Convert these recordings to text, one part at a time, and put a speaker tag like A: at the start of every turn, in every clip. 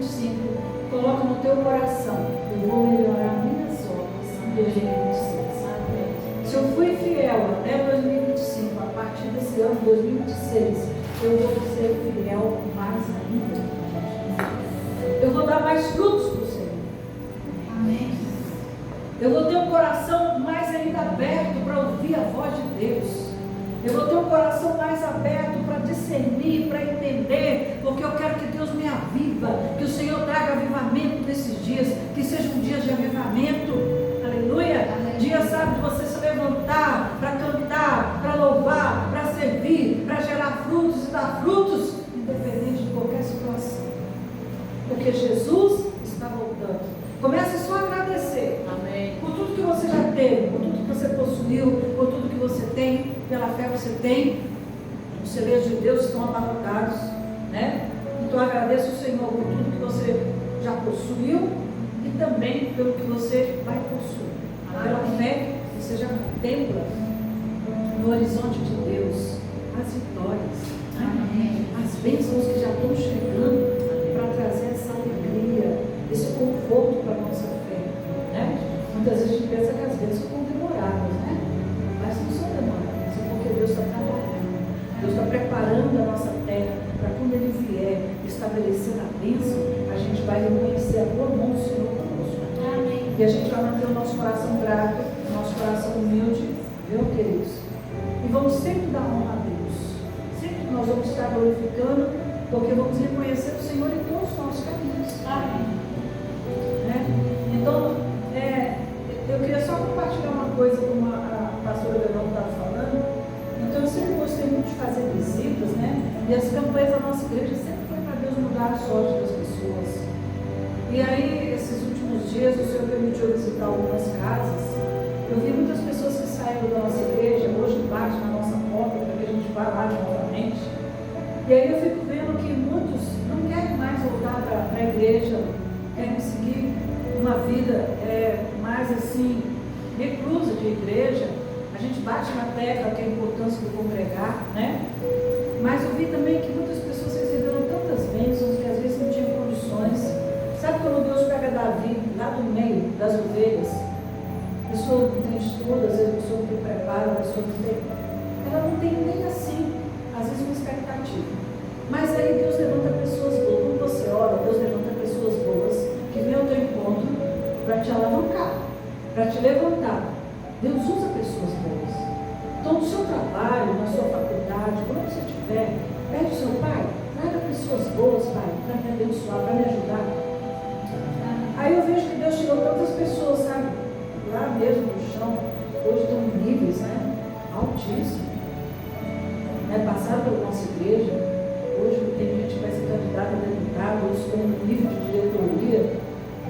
A: 2025, coloca no teu coração: eu vou melhorar minhas obras em 2026. Se eu fui fiel até 2025, a partir desse ano 2026, eu vou ser fiel mais ainda. Eu vou dar mais frutos para o Senhor. Amém. Eu vou ter um coração mais ainda aberto para ouvir a voz de Deus. Eu vou ter um coração mais aberto para discernir, para entender, porque eu quero que Deus me aviva, que o Senhor traga avivamento nesses dias, que seja um dia de avivamento. Aleluia. Dia, sabe, de você se levantar para cantar, para louvar, para servir, para gerar frutos e dar frutos, independente de qualquer situação. Porque Jesus está voltando. Comece só a agradecer. Amém. Por tudo que você já teve, por tudo que você possuiu, por tudo que você tem, pela fé que você tem. Os celeiros de Deus estão abarrotados, né? Então agradeça o Senhor por tudo que você já possuiu e também pelo que você vai possuir. Pela fé, você já contempla no horizonte de Deus as vitórias, amém, as bênçãos que já estão chegando para trazer essa alegria, esse conforto para a nossa fé, né? Muitas vezes a gente pensa que as bênçãos são demoradas, né? Mas não são demoradas, é porque Deus está trabalhando, Deus está preparando a nossa terra para quando Ele vier estabelecer a bênção, a gente vai reconhecer a boa mão do Senhor conosco. Amém. E a gente vai manter o nosso coração grato, o nosso coração humilde, viu, queridos? E vamos sempre dar honra a Deus. Sempre nós vamos estar glorificando, porque vamos reconhecer o Senhor em todos os nossos caminhos. Amém. Né? Então, eu queria só compartilhar uma coisa como a pastora Verão estava falando. Então, eu sempre gostei muito de fazer visitas, né? E as campanhas da nossa igreja sempre foi para Deus mudar a sorte das pessoas. E aí, esses últimos dias, o Senhor permitiu visitar algumas casas. Eu vi muitas pessoas que saíram da nossa igreja, hoje batem na nossa porta para que a gente vá lá novamente. E aí eu fico vendo que muitos não querem mais voltar para a igreja, querem seguir uma vida mais assim, reclusa de igreja. A gente bate na tecla que é a importância de congregar, né? Mas eu vi também que muitas pessoas receberam tantas bênçãos que às vezes não tinham condições. Sabe quando Deus pega Davi lá do meio das ovelhas? A pessoa não tem estudo, às vezes a pessoa não tem preparo, a pessoa não tem. Ela não tem nem assim, às vezes, uma expectativa. Mas aí Deus levanta pessoas boas. Quando você ora, Deus levanta pessoas boas que vêm ao teu encontro para te alavancar, para te levantar. Deus usa pessoas boas. Então, no seu trabalho, na sua faculdade, quando você estiver, pede ao seu pai, traga pessoas boas, pai, para me abençoar, para me ajudar. Aí eu vejo que Deus tirou tantas pessoas, sabe, lá mesmo no chão, hoje estão em níveis, né, altíssimos, né, passaram pela nossa igreja, hoje tem gente que vai ser candidata a deputado, outros estão no nível de diretoria,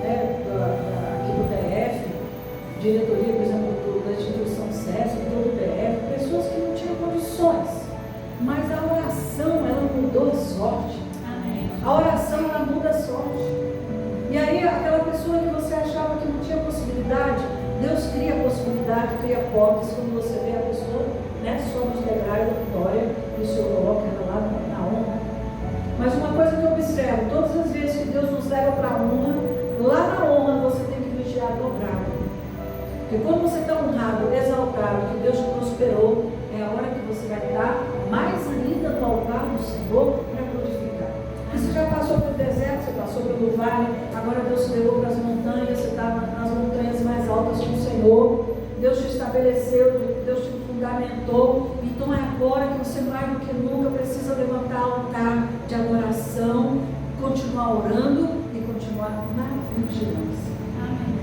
A: né, aqui do DF, diretoria, por exemplo, da instituição SESC, todo o DF, pessoas que não tinham condições, mas a oração, ela mudou a sorte. Amém. A oração, ela muda a sorte. E aí, aquela pessoa que você achava que não tinha possibilidade, Deus cria a possibilidade, cria portas. Quando você vê a pessoa, né, sobe os degraus da vitória, e o Senhor coloca ela lá na honra. Mas uma coisa que eu observo, todas as vezes que Deus nos leva para a honra, lá na honra você tem que vigiar dobrado. Porque quando você está honrado, exaltado, que Deus te prosperou, é a hora que você vai estar mais ainda no altar do Senhor para glorificar. Porque você já passou pelo deserto, você passou pelo vale, agora Deus te levou para as montanhas, você está nas montanhas mais altas com o Senhor, Deus te estabeleceu, Deus te fundamentou. Então é agora que você mais do que nunca precisa levantar altar de adoração, continuar orando e continuar na vigilância. Amém.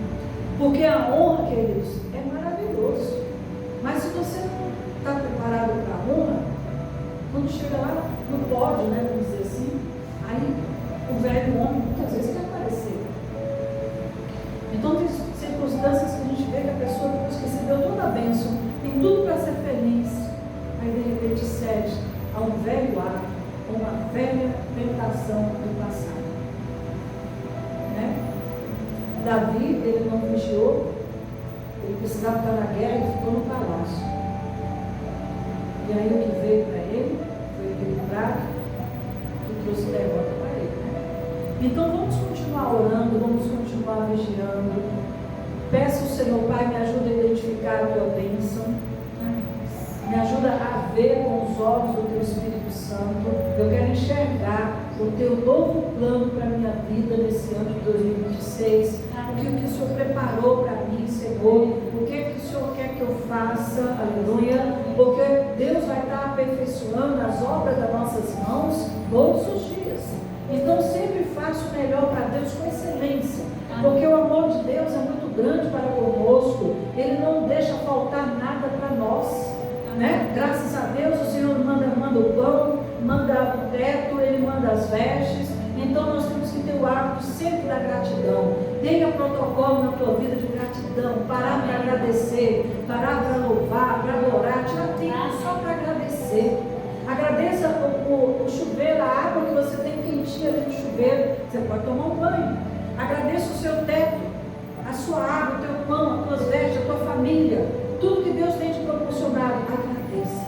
A: Porque a honra, queridos, é maravilhoso. Mas se você não está preparado para a honra, quando chega lá no pódio, né, vamos dizer assim, aí o velho homem muitas vezes quer aparecer. Então tem circunstâncias que a gente vê que a pessoa, depois que recebeu toda a bênção, tem tudo para ser feliz, aí de repente cede a um velho hábito, a uma velha tentação do passado. Né? Davi, ele não vigiou, ele precisava estar na guerra e ficou no palácio. E aí o que veio para ele foi aquele prato que trouxe derrota para ele. Né? Então vamos continuar orando, vamos continuar vigiando. Peça ao Senhor, Pai, me ajuda a identificar a tua bênção. Me ajuda a ver com os olhos do teu Espírito Santo. Eu quero enxergar o teu novo plano para a minha vida nesse ano de 2026. O que o Senhor preparou para mim, Senhor. O que o Senhor quer que eu faça, aleluia. Porque Deus vai estar aperfeiçoando as obras das nossas mãos todos os dias. Então sempre faça o melhor para Deus com excelência. Porque o amor de Deus é muito grande para conosco. Ele não deixa faltar nada para nós. Né? Graças a Deus o Senhor manda o pão, manda o teto, Ele manda as vestes. Então nós temos que ter o hábito sempre da gratidão. Tenha protocolo na tua vida de gratidão. Parar para agradecer, parar para louvar, para adorar. Tira tempo só para agradecer. Agradeça o chuveiro, a água que você tem quentinha ali no chuveiro. Você pode tomar um banho. Agradeça o seu teto, a sua água, o teu pão, as tuas vestes, a tua família. Tudo que Deus tem te proporcionado, agradeça.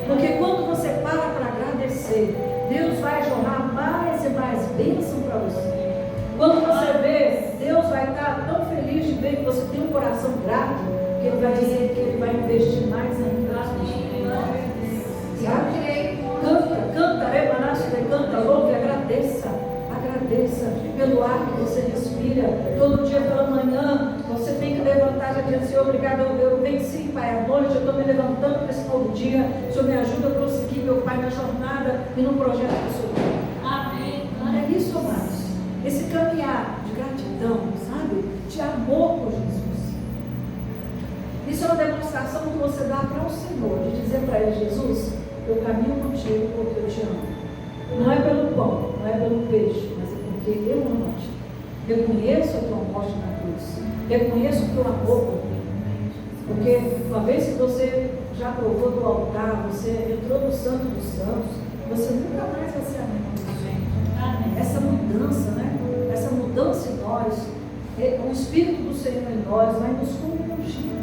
A: Porque quando você para agradecer, Deus vai jorrar mais e mais bênção para você. Quando você vê, Deus vai estar tão feliz de ver que você tem um coração grato, que Ele vai dizer que Ele vai investir mais ainda nas pessoas. Canta, louve, agradeça. Agradeça pelo ar que você respira. Todo dia pela manhã você tem que levantar e dizer: Senhor, obrigado, eu venci, Pai, à noite eu estou me levantando para esse novo dia. O Senhor me ajuda a prosseguir, meu Pai, na jornada e no projeto que o Senhor tem. Amém. É isso, amados. Esse caminhar de gratidão, sabe? De amor por Jesus. Isso é uma demonstração que você dá para o Senhor, de dizer para Ele: Jesus, eu caminho contigo porque eu te amo. Não é pelo pão, não é pelo peixe, mas é porque eu amo-te. Reconheço a tua morte na cruz. Reconheço o teu amor por mim. Porque uma vez que você já provou do altar, você entrou no Santo dos Santos, você nunca mais vai ser a mesma pessoa. Essa mudança, né? Essa mudança em nós, o Espírito do Senhor em nós vai nos conduzir.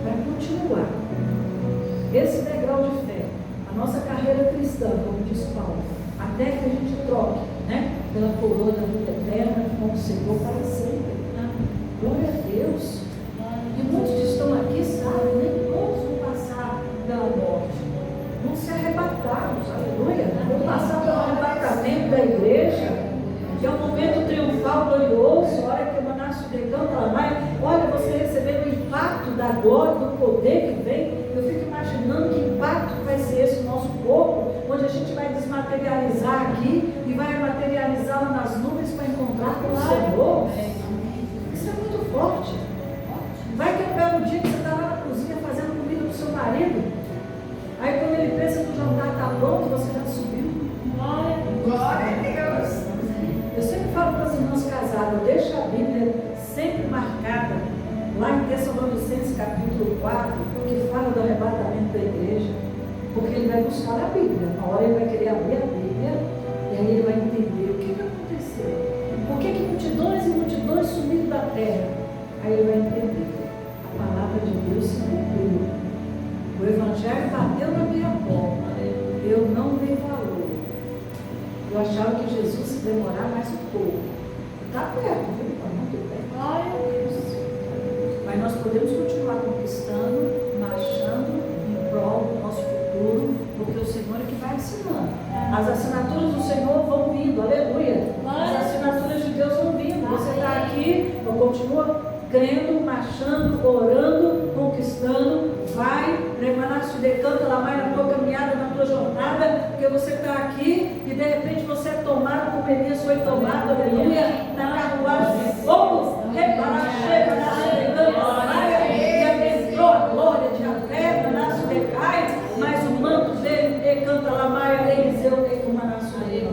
A: Vai continuar. Esse degrau de fé. A nossa carreira cristã, como diz Paulo, até que a gente troque, né, pela coroa da vida eterna com o Senhor para sempre. Glória a Deus. E muitos que estão aqui sabem, nem todos vão passar pela morte. Vão ser arrebatados, aleluia. Vão passar pelo arrebatamento da igreja, que é um momento triunfal, glorioso. A hora que o Manasso decanta lá, olha, você recebendo o impacto da glória, do poder que vem. Eu fico imaginando que impacto vai ser esse no nosso corpo, onde a gente vai desmaterializar aqui e vai materializar lá nas nuvens para encontrar com o Senhor. Isso é muito forte. Vai que é um belo dia que você está lá na cozinha fazendo comida para o seu marido, aí quando ele pensa que o jantar está pronto, você já subiu. Glória a Deus. Eu sempre falo para as irmãs casadas, deixa a Bíblia sempre marcada lá em Tessalonicenses capítulo 4, que fala do arrebatamento da igreja, porque ele vai buscar a Bíblia. Uma hora ele vai querer abrir a Bíblia e aí ele vai entender o que aconteceu. Por que multidões e multidões sumiram da terra? Aí ele vai entender. A palavra de Deus se cumpriu. O Evangelho bateu na minha porta. Eu não dei valor. Eu achava que Jesus se demorar mais um pouco. Está perto, viu? Está muito perto. Glória a Deus. Mas nós podemos continuar conquistando, marchando em prol do nosso futuro, porque o Senhor é que vai ensinando. As assinaturas do Senhor vão vindo, aleluia. As assinaturas de Deus vão vindo. Você está aqui, continua crendo, marchando, orando, conquistando. Vai, Remanasso decanta lá mais na tua caminhada, na tua jornada, porque você está aqui e de repente você é tomado como Elias foi tomado, aleluia, na carruagem de fogo, chega e adentrou a glória de Javé, Manasso decai, mas o manto dele canta lá mais, Eliseu com o Manasso dele.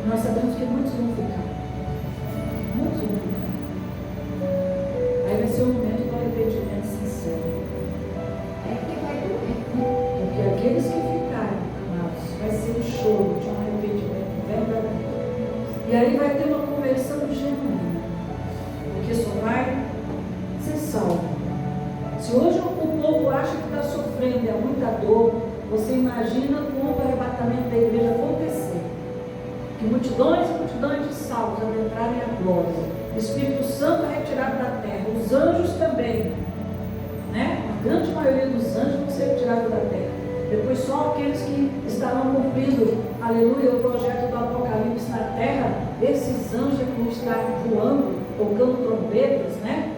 A: Nós sabemos que muitos vão ficar. Muitos vão ficar. Aí vai ser o momento do arrependimento sincero. Porque aqueles que ficarem, amados, vai ser um choro de um arrependimento verdadeiro. E aí vai ter uma conversão genuína. Porque só vai ser salvo. Se hoje o povo acha que está sofrendo, é muita dor, você imagina como o arrebatamento da igreja acontecer. que multidões e multidões de salvos adentrarem a glória, o Espírito Santo é retirado da terra, os anjos também, né? A grande maioria dos anjos vão ser retirados da terra. Depois só aqueles que estarão cumprindo, aleluia, o projeto do Apocalipse na terra, esses anjos que vão estar voando, tocando trombetas, né?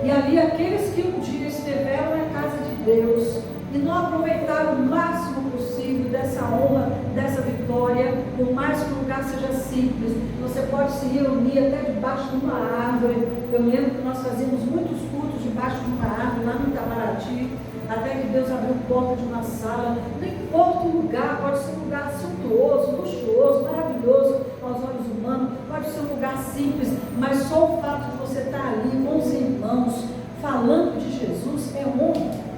A: E ali aqueles que um dia estiveram na casa de Deus e não aproveitaram o máximo possível dessa honra, dessa vitória, por mais que o lugar seja simples, você pode se reunir até debaixo de uma árvore. Eu me lembro que nós fazíamos muitos cultos debaixo de uma árvore, lá no Itamaraty, até que Deus abriu porta de uma sala. Não importa o lugar, pode ser um lugar suntuoso, luxuoso, maravilhoso aos olhos humanos, pode ser um lugar simples, mas só o fato de você estar ali com os irmãos, falando de Jesus, é honra.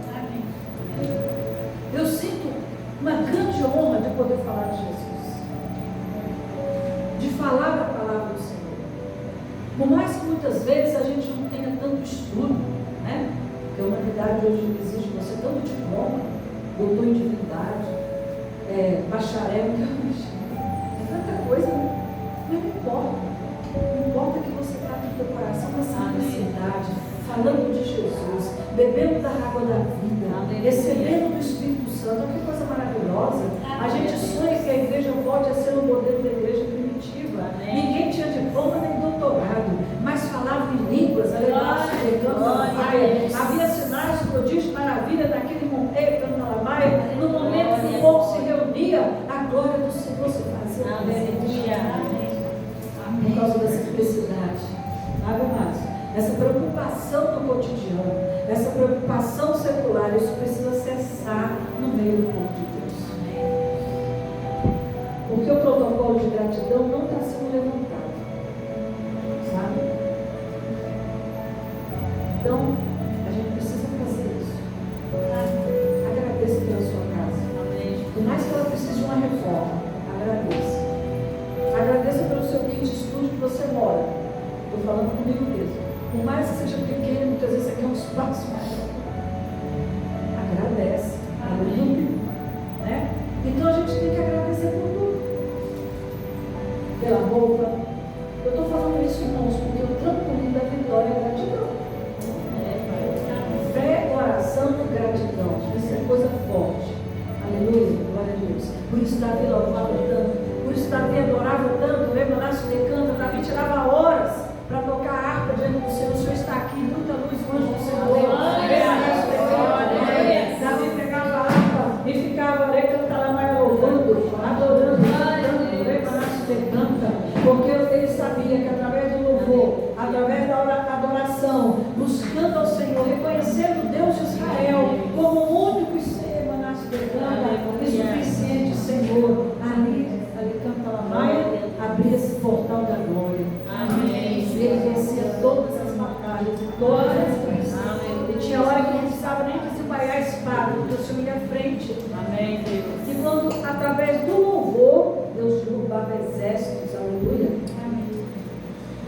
A: Eu sinto uma grande honra de poder falar de Jesus, de falar da palavra do Senhor. Por mais que muitas vezes a gente não tenha tanto estudo, né? Porque a humanidade hoje exige de você tanto diploma, doutor em divindade, bacharel, é tanta coisa, né? Mas não importa. Não importa que você está com o teu coração nessa necessidade, falando de Jesus, bebendo da água da vida, recebendo do Espírito Santo. Que coisa maravilhosa. A gente sonha que a igreja volte a ser o modelo da igreja primitiva. Ninguém tinha diploma nem doutorado, mas falava em línguas, havia sinais, prodígios, maravilha naquele monteiro, Cantalamaia. No momento que o povo se reunia, a glória do Senhor se fazia. Por causa da simplicidade. Nada mais. Essa preocupação no cotidiano, essa preocupação secular, isso precisa cessar no meio do povo de Deus. Porque o protocolo de gratidão não está sendo levantado. Sabe? Então, a gente precisa fazer isso. Agradeça pela sua casa. Por mais que ela precise de uma reforma, agradeça. Agradeça pelo seu kit de estúdio que você mora. Estou falando comigo mesmo. Por mais que seja pequeno, muitas vezes aqui é um espaço maior. Agradece. Aleluia. Né? Então a gente tem que agradecer por tudo. Pela roupa. Eu estou falando isso, irmãos, porque o trampolim da vitória é gratidão. Fé, oração e gratidão. Isso é coisa forte. Aleluia. Glória a Deus. Por isso Davi louvava tanto. Por isso Davi adorava tanto. Lembra lá se decanta. Davi tirava horas para tocar a harpa diante do Senhor. O Senhor está aqui, muita luz, o anjo do Senhor. Davi pegava a harpa e ficava louvando, adorando, porque ele sabia que através do louvor, através da adoração, buscando ao Senhor, reconhecendo Deus de Israel como o único ser, e suficiente Senhor, ali Cantalamaia, abria esse portal da glória. Amém. Ele vencia todas as batalhas e todas as coisas. E tinha hora que não precisava nem desembainhar a espada, porque o Senhor ia à frente. Amém, Deus. E quando, através do louvor, Deus derrubava exércitos, aleluia. Amém.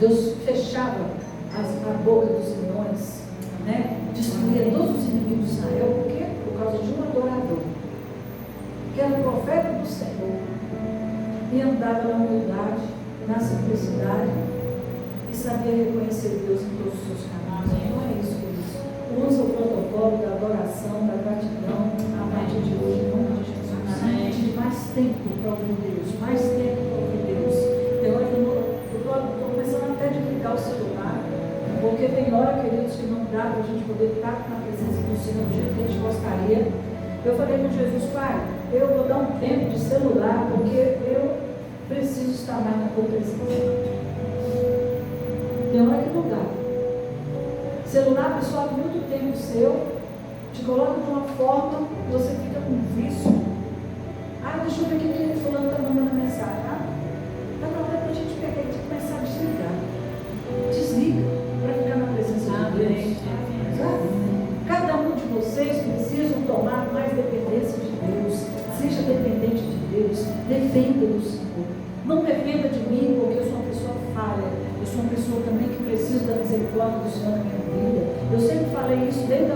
A: Deus fechava a boca dos leões, né? Destruía todos os inimigos de Israel. Por quê? Por causa de um adorador, que era o profeta do Senhor, e andava na humildade, na simplicidade, e sabia reconhecer Deus em todos os seus caminhos. Não é isso, queridos. Usa o protocolo da adoração, da gratidão, a partir de hoje, em nome de Jesus. Amém. Mais tempo para ouvir Deus, mais tempo para ouvir Deus. Tem hora que eu estou começando até a desligar o celular, porque tem hora, queridos, que não dá para a gente poder estar na presença do Senhor do jeito que a gente gostaria. Eu falei com Jesus, Pai, eu vou dar um tempo de celular, porque eu preciso estar mais na tua presença. Tem hora que não dá. Celular absorve muito tempo seu, te coloca de uma forma que você fica com vício. Deixa eu ver o que aquele fulano está mandando mensagem. Está na hora para a gente pegar e começar a desligar. Desliga para ficar na presença de Deus. Sabe? Cada um de vocês precisam tomar mais dependência de Deus. Seja dependente de Deus. Dependa do Senhor. Não dependa de mim, porque eu sou uma pessoa falha. Eu sou uma pessoa também que preciso da misericórdia do Senhor na minha vida. Eu sempre falei isso desde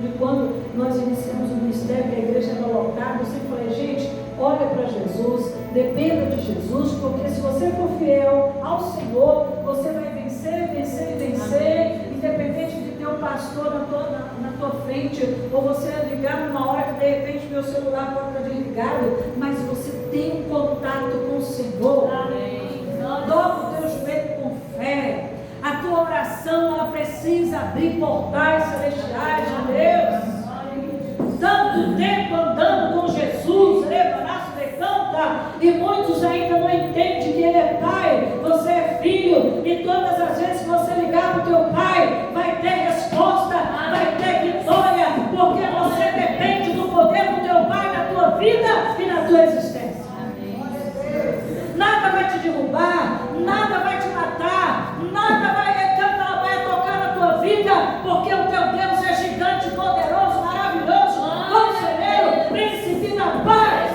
A: de quando nós iniciamos o ministério, que a igreja era lotada. Eu sempre falei, gente, olha para Jesus, dependa de Jesus, porque se você for fiel ao Senhor, você vai vencer, vencer, vencer, independente de ter um pastor na tua frente, ou você ligar numa hora que de repente meu celular pode estar desligado, mas você tem um contato com o Senhor. Dobra o teu joelho com fé. A tua oração, ela precisa abrir portais celestiais de Deus. Tanto tempo andando com Jesus, e muitos ainda não entendem que Ele é Pai, você é filho, e todas as vezes que você ligar para o teu Pai, vai ter resposta, vai ter vitória, porque você depende do poder do teu Pai na tua vida e na tua existência. Nada vai te derrubar, nada vai te matar, nada vai tocar na tua vida, porque o teu Deus é gigante, poderoso, maravilhoso, conselheiro, príncipe da paz.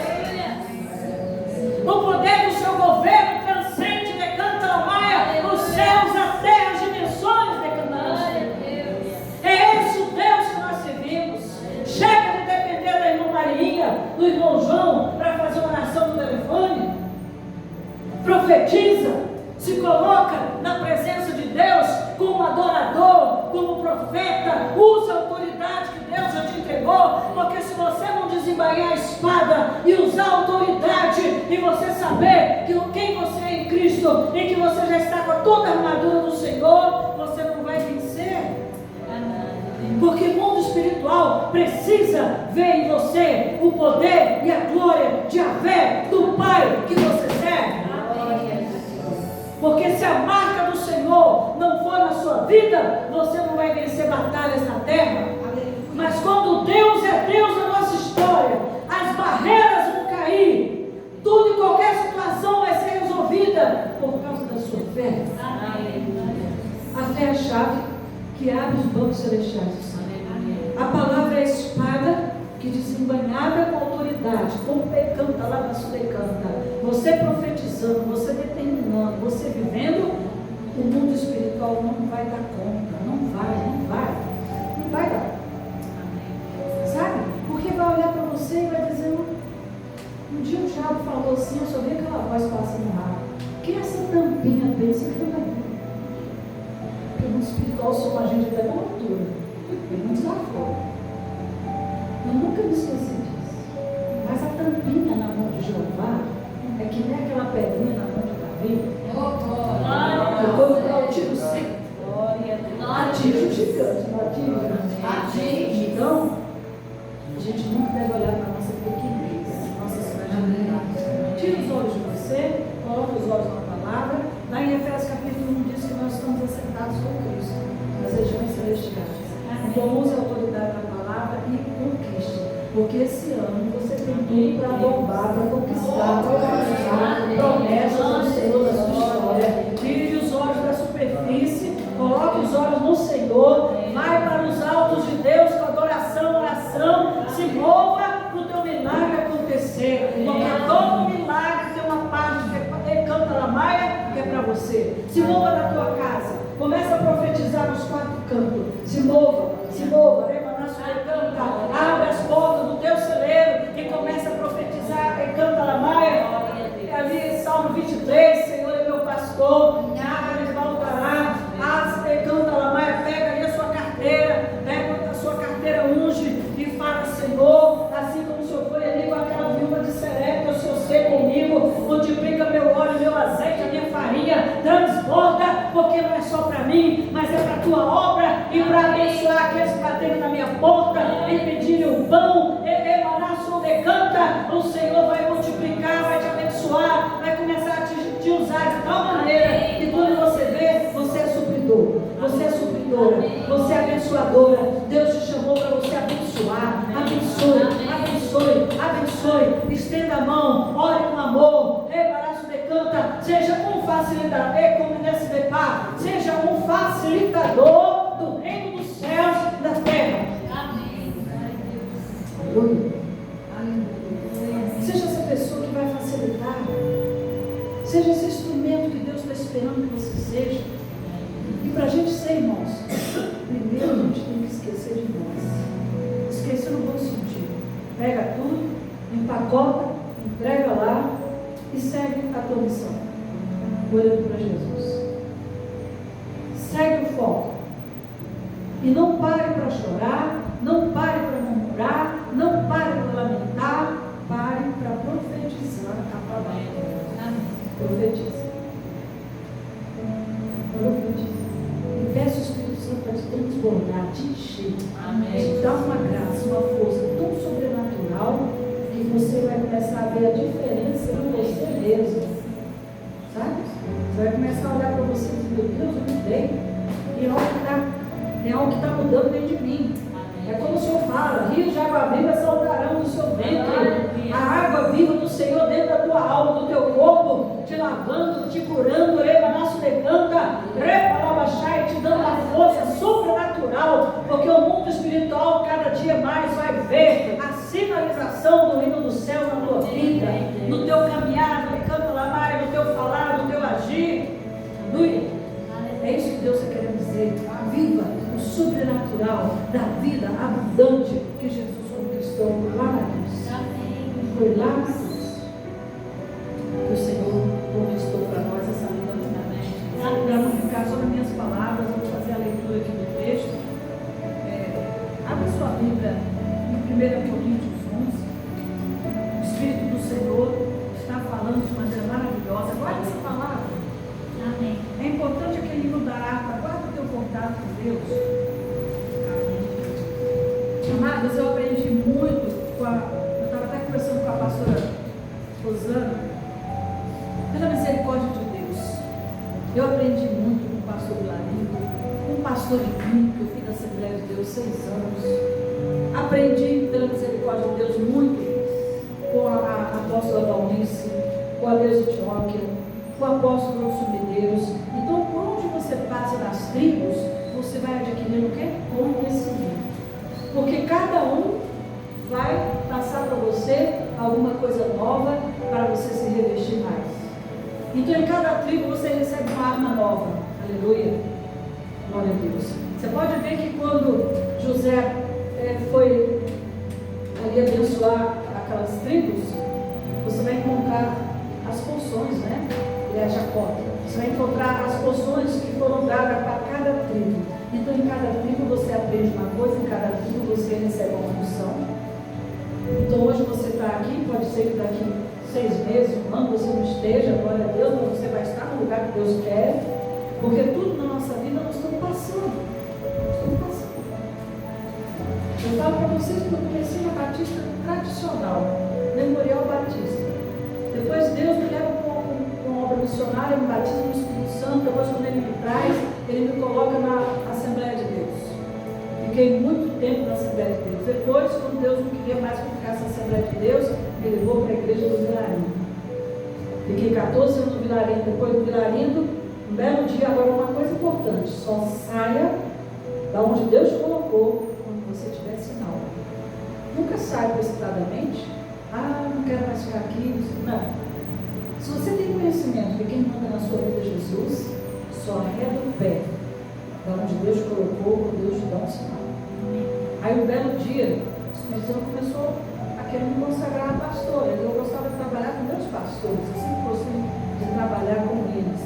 A: O poder do seu governo transcende, decanta a maia, os céus, a terra, as dimensões decantando. É esse o Deus que nós servimos. Chega de depender da irmã Maria, do irmão João, para fazer uma oração no telefone. Profetiza, se coloca na presença de Deus como adorador, como profeta, usa a autoridade que Deus já te entregou, porque se você não desembainhar a espada e usar a autoridade e você saber quem você é em Cristo e que você já está com toda a armadura do Senhor, você não vai vencer. Porque o mundo espiritual precisa ver em você o poder e a glória de Yahvé, do Pai que você serve. Porque se a marca do Senhor não for na sua vida, você não vai vencer batalhas na terra. Mas quando Deus é Deus na nossa história, as barreiras vão cair, tudo e qualquer situação vai ser resolvida por causa da sua fé. A fé é a chave que abre os bancos celestiais. A palavra é a espada que desembanhada com autoridade, como canta lá na sua canta, você profetizando, você determinando, você vivendo, o mundo espiritual não vai dar conta, não vai dar. Sabe? Porque vai olhar para você e vai dizer, um dia o diabo falou assim, eu só vi aquela voz passando rápido, que essa tampinha tem, você fica na vida. Porque o mundo espiritual só a gente até na altura, ele não desafou. Eu nunca me esqueci disso. Mas a tampinha na mão de Jeová é que nem aquela pedrinha na mão de Davi. Eu vou para o tiro certo. Atinge o gigante, não atinge. Então, a gente nunca deve olhar para a nossa pequenez, nossas fragilidades. Tira os olhos de você, coloca os olhos na palavra. Lá em Efésios capítulo 1 diz que nós estamos assentados com Cristo nas regiões celestiais. Então use a autoridade da palavra e conquiste. Porque esse ano você tem tudo para bombar, para conquistar, para alcançar promessas do Senhor da sua história. Tire os olhos da superfície, coloque os olhos no Senhor, vai para os altos de Deus com adoração, oração, se mova para o teu milagre acontecer. Porque todo milagre tem uma parte que canta na maia, que é para você. Se mova na tua casa, começa a profetizar nos quatro cantos. Se mova, abre as portas do teu celeiro e começa a profetizar e canta na maia. Ali, Salmo 23, Senhor é meu pastor, nada me faltará. Canta na maia, pega ali a sua carteira, pega a sua carteira, unge e fala, Senhor, assim como o Senhor foi ali com aquela viúva de Serepta, o Senhor ser comigo, multiplica meu óleo, meu azeite, a minha farinha, transborda, porque não é só para mim, mas é para a tua obra e para abençoar aqueles que bateram na minha porta e pedirem o pão. Decanta, o Senhor vai multiplicar, vai te abençoar, vai começar a te usar de tal maneira que quando você vê, você é supridor, você é supridora, você é abençoadora. Deus te chamou para você abençoar. Abençoe, estenda a mão, ore com amor, decanta, seja um facilitador, como nesse depar, seja um facilitador do reino dos céus e da terra. Amém. Aleluia. Seja essa pessoa que vai facilitar, seja esse instrumento que Deus está esperando que você seja. E para a gente ser, irmãos, primeiro a gente tem que esquecer de nós. Esquecer no bom sentido. Pega tudo, empacota entrega lá e segue a tua missão, olhando para Jesus. Segue o foco. E não pare para chorar, não pare para murmurar, não pare para lamentar, pare para profetizar a palavra. Profetiza. Profetiza. E peça o Espírito Santo para te transbordar, te encher, te dar uma graça, uma força tão sobrenatural que você vai começar a ver a diferença em você mesmo. Sabe? Você vai começar a olhar para você e dizer, meu Deus, eu mudei. E algo que está mudando dentro de mim. É como o Senhor fala, rios de água viva saltarão do seu ventre. A água viva do Senhor dentro da tua alma, do teu corpo, te lavando, te curando, nosso decanta, te dando a força sobrenatural, porque o mundo espiritual cada dia mais vai ver a sinalização do reino do céu na tua vida, no teu caminhar, no canto lamar, no teu falar, no teu agir. Aleluia. É isso que Deus está querendo dizer. Viva o sobrenatural da vida abundante que Jesus conquistou lá na cruz. Foi lá na cruz que o Senhor conquistou para nós essa vida abundante. Para não ficar só nas minhas palavras, eu vou fazer a leitura aqui do texto. Abra sua Bíblia em 1 Coríntios 11. O Espírito do Senhor está falando de maneira maravilhosa. Guarda essa palavra. Amém. É importante aquele livro da harpa. Guarda o teu contato com Deus. Amém. Amados, eu aprendi muito eu estava até conversando com a pastora Rosana, pela misericórdia de Deus. Eu aprendi muito com o pastor Vilarinho, com o pastor Iguinho, que eu fui na Assembleia de Deus 6 anos. Aprendi, pela misericórdia de Deus, muito com a apóstola Valnice, com a Deus Etióquia, com o apóstolo Subideiros. Então, por onde você passa nas tribos, você vai adquirindo o quê? Conhecimento. Porque cada um vai passar para você alguma coisa nova para você se revestir mais. Então, em cada tribo você recebe uma arma nova. Aleluia. Glória a Deus. Você pode ver que quando José foi ali abençoar aquelas tribos, você vai encontrar as porções, né? É Jacó. Você vai encontrar as porções que foram dadas para cada tribo. Então, em cada tribo você aprende uma coisa, em cada tribo você recebe uma função. Então, hoje você está aqui, pode ser que daqui 6 meses, um ano, você não esteja, glória a Deus, mas você vai estar no lugar que Deus quer, porque tudo na nossa vida nós estamos passando. Eu falo para vocês que eu comecei na Batista tradicional, Memorial Batista. Depois Deus me leva para uma obra missionária, me batiza no Espírito Santo. Depois, quando Ele me traz, Ele me coloca na Assembleia de Deus. Fiquei muito tempo na Assembleia de Deus. Depois, quando Deus não queria mais que eu ficasse na Assembleia de Deus, me levou para a igreja do Vilarinho. Fiquei 14 anos no Vilarinho. Depois do Vilarinho, um belo dia, agora uma coisa importante: só saia da onde Deus te colocou quando você tiver sinal. Nunca sai precipitadamente. Não quero mais ficar aqui. Não. Se você tem conhecimento de quem manda na sua vida Jesus, só arreda o pé da onde Deus te colocou, quando Deus te dá um sinal. Aí um belo dia, o Espírito Santo começou a querer me consagrar a pastora. Eu gostava de trabalhar com meus pastores, eu sempre gostei de trabalhar com eles.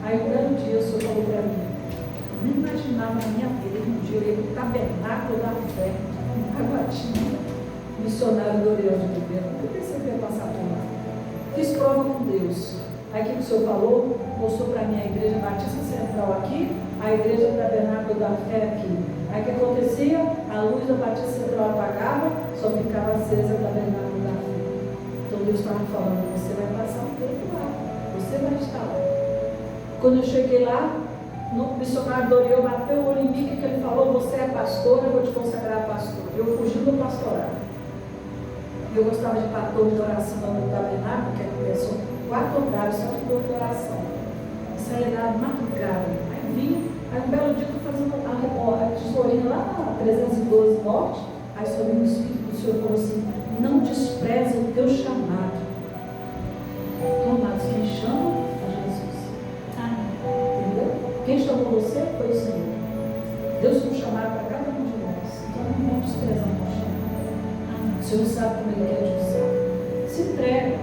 A: Aí um belo dia o Senhor falou para mim, eu nem imaginava na minha vida que um dia eu ia para o tabernáculo da fé, em Taguatinga, missionário do Oriol de Ribeiro. Eu pensei que eu ia passar por lá. Fiz prova com Deus. Aí o que o Senhor falou, mostrou para mim a igreja Batista Central aqui, a igreja do Tabernáculo da Fé aqui. Aí o que acontecia? A luz da Batista Central apagava, só ficava acesa o Tabernáculo da Fé. Então Deus estava falando, você vai passar um tempo lá, você vai estar lá. Quando eu cheguei lá, no missionário Doriel bateu o olho em mim, que ele falou, você é pastora, eu vou te consagrar a pastora. Eu fugi do pastorado. Eu gostava de patrão de oração no tabernáculo, que são 4 andares só de oração. Saía da madrugada. Aí vim, aí um belo dia eu estou fazendo a tesourinha lá na 312 Norte. Aí sobre o Espírito do Senhor falou assim, não despreze o teu chamado. Então, amados, quem chama é Jesus. Entendeu? Quem chamou você foi o Senhor. Deus tem um chamado para cada um de nós. Então não desprezar o teu chamado. O Senhor sabe como Ele quer te usar. Se entrega.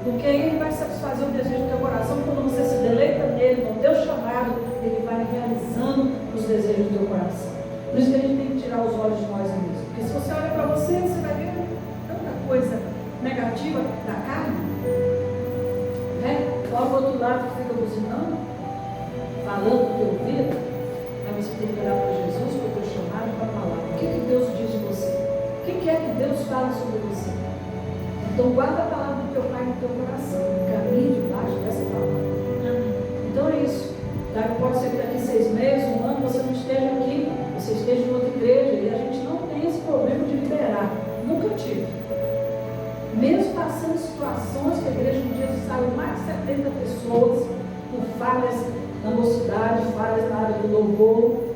A: Porque aí Ele vai satisfazer o desejo do teu coração. Quando você se deleita nele, no teu chamado, Ele vai realizando os desejos do teu coração. Por isso que a gente tem que tirar os olhos de nós mesmos. Porque se você olha para você, você vai ver tanta coisa negativa da carne. Olha o outro lado que fica buzinando, falando do teu ouvido. Aí você tem que olhar para Jesus, para o teu chamado, para falar. O que Deus diz de você? O que é que Deus fala sobre você? Então guarda a palavra do teu Pai no teu coração. Caminhe debaixo dessa palavra. Então é isso. Pode ser que daqui 6 meses, 1 ano, você não esteja aqui, você esteja em outra igreja, e a gente não tem esse problema de liberar. Nunca tive. Mesmo passando situações que a igreja um dia saiu mais de 70 pessoas, por falhas na mocidade, falhas na área do louvor.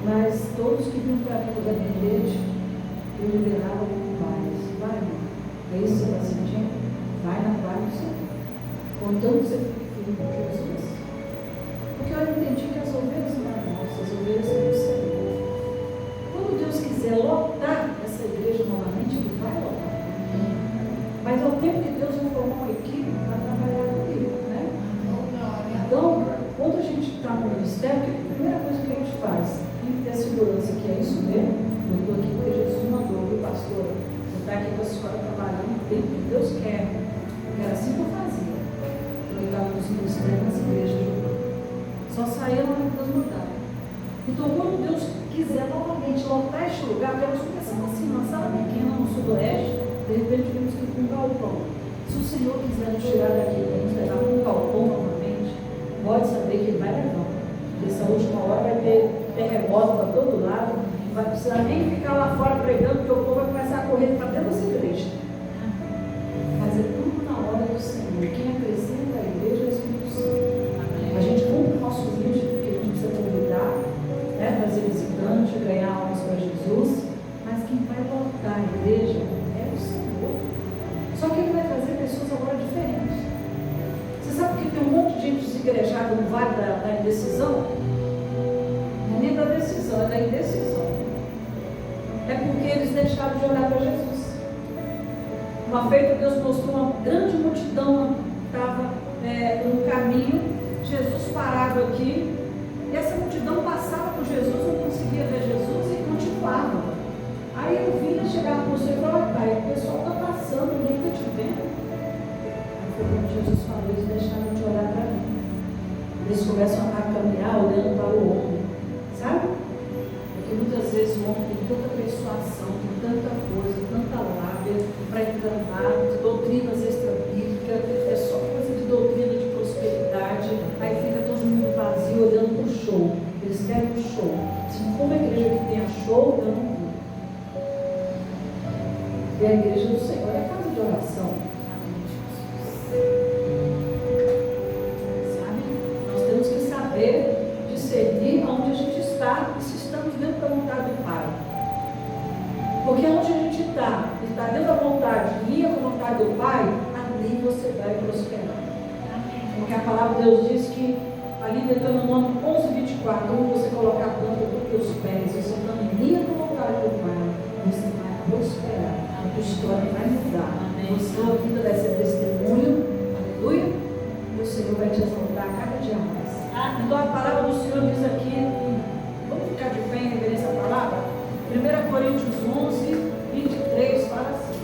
A: Mas todos que vinham para mim da minha igreja, eu liberava muito mais. Vai, irmão. É isso que você está sentindo? Vai na paz do Senhor. Contanto que você fique firme com Jesus. Porque eu entendi que as ovelhas não eram nossas, as ovelhas são do Senhor. Quando Deus quiser lotar essa igreja novamente, Ele vai lotar. Mas ao tempo que Deus não formou uma equipe para trabalhar comigo, né? Então, quando a gente está no ministério, a primeira coisa que a gente faz, tem que ter segurança que é isso mesmo. Eu estou aqui porque Jesus mandou, viu, pastor? Você está aqui com a senhora trabalhando bem que Deus quer. Era assim que eu fazia. Eu estava nos ministérios, nas igrejas. Só saía na hora que Deus mandava. Então, quando Deus quiser novamente lotar este lugar, porque nós começamos assim, numa sala pequena no sudoeste, de repente vimos que com um galpão. Se o Senhor quiser nos tirar daqui para nos levar para um galpão novamente, pode saber que Ele vai levar. Nessa última hora vai ter terremoto para todo lado, não vai precisar nem ficar lá fora pregando, porque o povo vai começar a correr para dentro dessa igreja. Mas é tudo na hora do Senhor. Quem acrescenta a igreja é o Espírito Santo. A gente cumpre o nosso vídeo, porque a gente precisa convidar, né, trazer visitante, ganhar almas para Jesus, mas quem vai lotar a igreja é o Senhor. Só que Ele vai fazer pessoas agora diferentes. Você sabe que tem um monte de gente desigrejada no vale da indecisão? Não é nem da decisão, é da indecisão. É porque eles deixaram de olhar para Jesus. Uma feita, Deus mostrou uma grande multidão que estava no caminho, Jesus parado aqui, e essa multidão passava por Jesus, não conseguia ver Jesus e continuava. Aí eu vinha, chegava para você e falava: pai, o pessoal está passando, ninguém está te vendo. Aí foi quando Jesus falou: eles deixaram de olhar para mim. Eles começam a caminhar olhando para o homem, sabe? Porque muitas vezes o homem tem tanta persuasão, tem tanta coisa, tanta lábia para enganar, doutrinas extra-bíblicas, é só coisa de doutrina de prosperidade. Aí fica todo mundo vazio olhando para o show. Eles querem um show. Se for uma igreja que tenha show, eu não vou. E a igreja do Senhor é casa de oração. Sabe? Nós temos que saber discernir onde a gente está e se estamos dentro da vontade do Pai. Porque onde a gente está dentro da vontade, linha com a vontade do Pai, ali você vai prosperar. Porque a palavra de Deus diz que ali em Deuteronômio 11:24, onde você colocar a planta dos teus pés, você está em linha com a vontade do Pai, você vai prosperar. A tua história vai mudar. Sua vida vai ser testemunho. Aleluia. E o Senhor vai te exaltar cada dia mais. Então a palavra do Senhor diz aqui, vamos ficar de pé em reverência à palavra? 1 Coríntios 11:23 fala assim: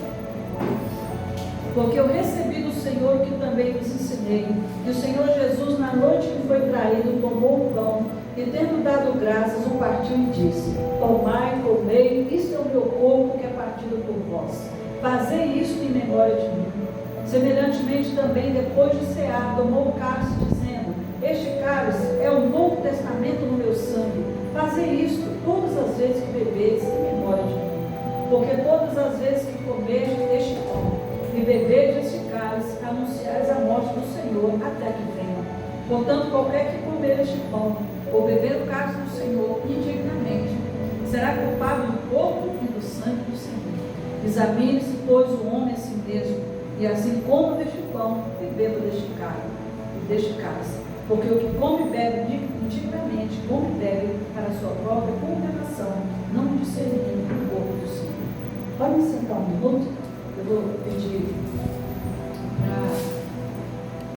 A: porque eu recebi do Senhor que também vos ensinei, que o Senhor Jesus, na noite que foi traído, tomou o pão e, tendo dado graças, o partiu e disse: tomai, comei, isto é o meu corpo que é partido por vós. Fazei isto em memória de mim. Semelhantemente também, depois de cear, tomou o cálice, dizendo: este cálice é o novo testamento no meu sangue. Fazei isto todas as vezes que bebedes em memória de mim. Porque todas as vezes que comerdes este pão e bebedes este cálice, anunciais a morte do Senhor até que venha. Portanto, qualquer que comer este pão ou beber o cálice do Senhor indignamente será culpado do corpo e do sangue do Senhor. Examine-se, pois, o homem a si mesmo, e assim coma deste pão e beba deste cálice. Porque o que come e bebe indignamente, come e bebe para a sua própria condenação, não discernindo o corpo do Senhor. Pode me sentar um minuto? Eu vou pedir